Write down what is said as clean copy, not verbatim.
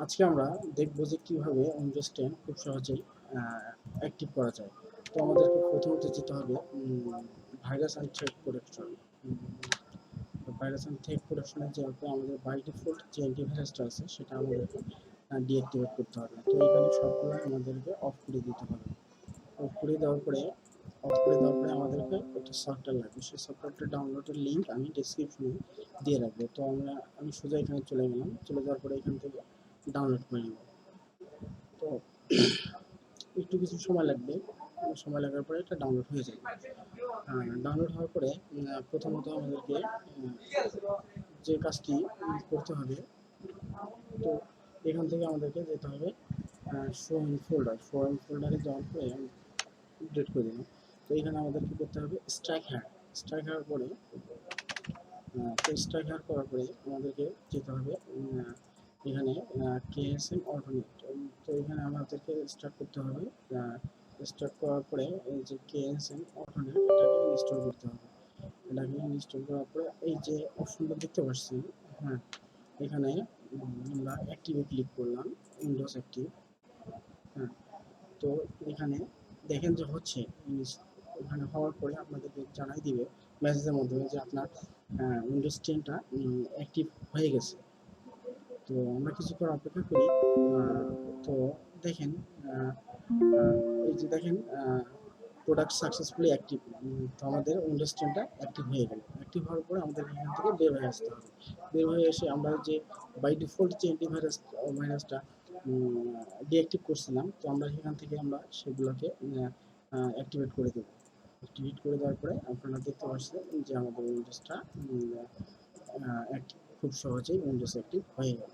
আজকে আমরা দেখব যে কিভাবে উইন্ডোজ 10 খুব সহজেই অ্যাক্টিভ করা যায়। তো আমাদেরকে প্রথমত যেতে হবে virus and threat protection. Virus and threat প্রোটেকশনে যাওয়ার পর আমাদের বাই ডিফল্ট যে অ্যান্টিভাইরাসটা আছে সেটা আমাদেরকে ডিঅ্যাক্টিভেট করতে হবে। তো এখানে সবগুলো আমাদেরকে অফ করে দিতে হবে। অফ করে দেওয়ার পরে আমাদেরকে একটা সফটওয়্যার লাগবে। সেই সফটওয়্যারটা ডাউনলোডের লিঙ্ক আমি ডেসক্রিপশনে দিয়ে রাখবো। তো আমি সোজা এখানে চলে গেলাম। চলে যাওয়ার পরে এখান থেকে ডাউনলোড করে নেব। তো একটু কিছু সময় লাগবে। সময় লাগার পরে এটা ডাউনলোড হয়ে যাবে। ডাউনলোড হওয়ার পরে প্রথমত আমাদেরকে যে কাজটি করতে হবে, তো এখান থেকে আমাদেরকে যেতে হবে শো ইন ফোল্ডার। ফোল্ডারে যাওয়ার পরে আমি ডিলিট করে দিলাম। তো এখানে আমাদের কি করতে হবে, স্ট্রাইক হওয়ার পরে তো স্ট্রাইক হওয়ার করার পরে আমাদেরকে যেতে হবে এখানে কেএসএম অল্টারনেট। তো এখানে আমাদেরকে স্টার্ট করতে হবে। স্টার্ট করার পরে এই যে কেএসএম অল্টারনেট এটাকে ইনস্টল করতে হবে। এটাকে ইনস্টল করার পরে এই যে অপশনটা দেখতে পাচ্ছি, হ্যাঁ, এখানে আমরা অ্যাক্টিভে ক্লিক করলাম, উইন্ডোজ অ্যাক্টিভ। হ্যাঁ, তো এখানে দেখেন যে হচ্ছে এখানে হওয়ার পরে আপনাদেরকে জানাই দিবে মেসেজের মাধ্যমে যে আপনার উইন্ডোজ 10টা অ্যাক্টিভ হয়ে গেছে। তো আমরা কিছুক্ষণ অপেক্ষা করি। তো দেখেন এই যে দেখেন প্রোডাক্ট সাকসেসফুলি অ্যাক্টিভ। তো আমাদের উইন্ডোজ 10টা অ্যাক্টিভ হয়ে গেল। অ্যাক্টিভ হওয়ার পরে আমাদের এখান থেকে বের হয়ে আসতে হবে। বের হয়ে এসে আমরা যে বাই ডিফল্ট যে ভাইরাসটা ডিঅ্যাক্টিভ করছিলাম, তো আমরা সেখান থেকে আমরা সেগুলোকে অ্যাক্টিভেট করে দেবো। অ্যাক্টিভেট করে দেওয়ার পরে আপনারা দেখতে পাচ্ছেন যে আমাদের উইন্ডোজটা খুব সহজেই উইন্ডোজ অ্যাক্টিভ হয়ে গেল।